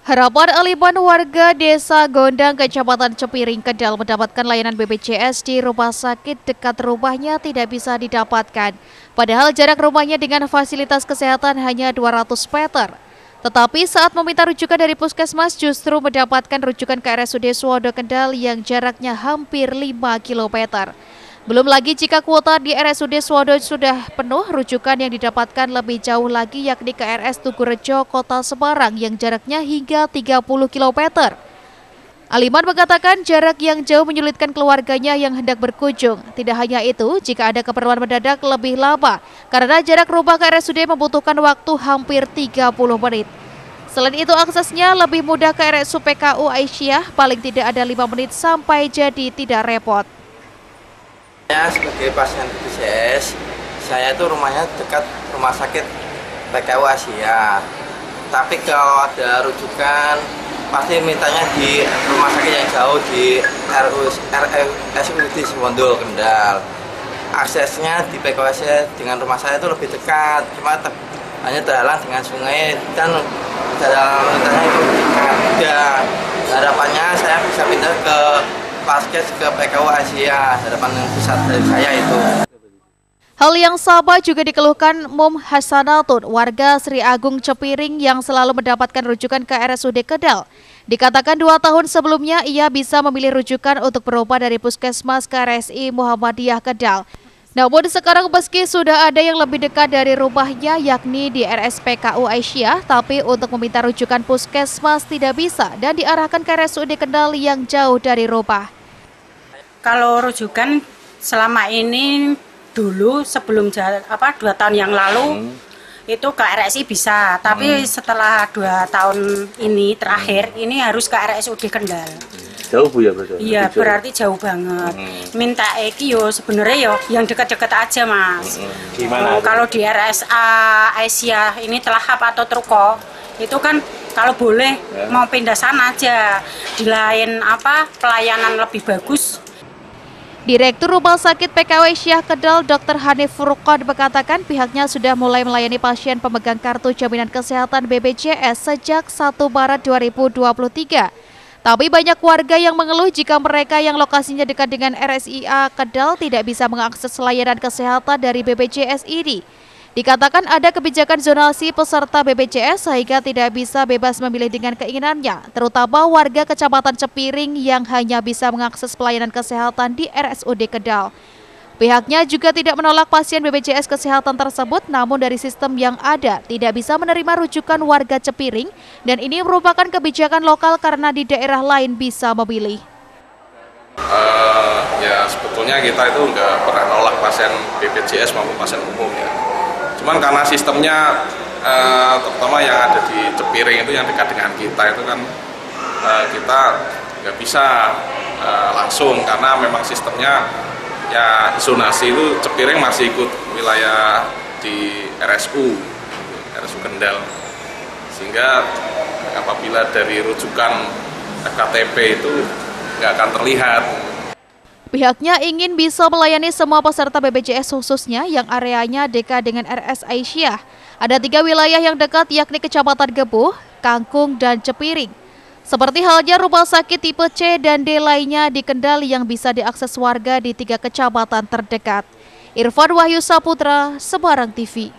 Harapan Aliban warga Desa Gondang, Kecamatan Cepiring, Kendal mendapatkan layanan BPJS di rumah sakit dekat rumahnya tidak bisa didapatkan. Padahal jarak rumahnya dengan fasilitas kesehatan hanya 200 meter. Tetapi saat meminta rujukan dari puskesmas justru mendapatkan rujukan ke RSUD Suwodo Kendal yang jaraknya hampir 5 km. Belum lagi jika kuota di RSUD Suwodo sudah penuh, rujukan yang didapatkan lebih jauh lagi yakni ke RS Tugurejo, Kota Semarang yang jaraknya hingga 30 km. Aliman mengatakan jarak yang jauh menyulitkan keluarganya yang hendak berkunjung. Tidak hanya itu, jika ada keperluan mendadak lebih lama, karena jarak rumah ke RSUD membutuhkan waktu hampir 30 menit. Selain itu, aksesnya lebih mudah ke RSUD PKU Aisyah, paling tidak ada 5 menit sampai jadi tidak repot. Saya sebagai pasien BPJS, saya itu rumahnya dekat rumah sakit PKU Asia. Tapi kalau ada rujukan, pasti mintanya di rumah sakit yang jauh di RSUD Suwodo Kendal. Aksesnya di PKU Asia dengan rumah saya itu lebih dekat, cuma hanya terhalang dengan sungai dan jalan lintasnya itu dekat. Harapannya saya bisa pindah ke paskes ke PKU Asia, harapan yang besar dari saya itu. Hal yang sama juga dikeluhkan Mum Hasanatun, warga Sri Agung Cepiring yang selalu mendapatkan rujukan ke RSUD Kendal. Dikatakan 2 tahun sebelumnya ia bisa memilih rujukan untuk berobat dari puskesmas ke RSI Muhammadiyah Kendal. Namun sekarang meski sudah ada yang lebih dekat dari rumahnya yakni di RSPKU Aisyah, tapi untuk meminta rujukan puskesmas tidak bisa dan diarahkan ke RSUD Kendal yang jauh dari rumah. Kalau rujukan selama ini dulu sebelum 2 tahun yang lalu itu ke RSI bisa, tapi setelah 2 tahun ini terakhir ini harus ke RSUD Kendal. Jauh Bu ya berarti? Iya berarti jauh banget. Minta yo sebenarnya yo yang dekat-dekat aja Mas. Gimana? Kalau di RSA Aisyah ini Telahap atau Truko itu kan kalau boleh mau pindah sana aja, di lain pelayanan lebih bagus. Direktur Rumah Sakit PKU Aisyah Kendal Dr. Hanif Furqan mengatakan pihaknya sudah mulai melayani pasien pemegang kartu jaminan kesehatan BPJS sejak 1 Maret 2023. Tapi banyak warga yang mengeluh jika mereka yang lokasinya dekat dengan RSIA Kendal tidak bisa mengakses layanan kesehatan dari BPJS ini. Dikatakan ada kebijakan zonasi peserta BPJS sehingga tidak bisa bebas memilih dengan keinginannya, terutama warga Kecamatan Cepiring yang hanya bisa mengakses pelayanan kesehatan di RSUD Kendal. Pihaknya juga tidak menolak pasien BPJS kesehatan tersebut, namun dari sistem yang ada tidak bisa menerima rujukan warga Cepiring dan ini merupakan kebijakan lokal karena di daerah lain bisa memilih. Ya sebetulnya kita itu nggak pernah nolak pasien BPJS maupun pasien umum ya. Cuman karena sistemnya terutama yang ada di Cepiring itu yang dekat dengan kita itu kan kita nggak bisa langsung karena memang sistemnya ya zonasi itu Cepiring masih ikut wilayah di RSU Kendal, sehingga apabila dari rujukan FKTP itu nggak akan terlihat. Pihaknya ingin bisa melayani semua peserta BPJS khususnya yang areanya dekat dengan RS Aisyah. Ada 3 wilayah yang dekat yakni Kecamatan Gebuh, Kangkung, dan Cepiring. Seperti halnya rumah sakit tipe C dan D lainnya di Kendal yang bisa diakses warga di 3 kecamatan terdekat. Irfan Wahyu Saputra, Semarang TV.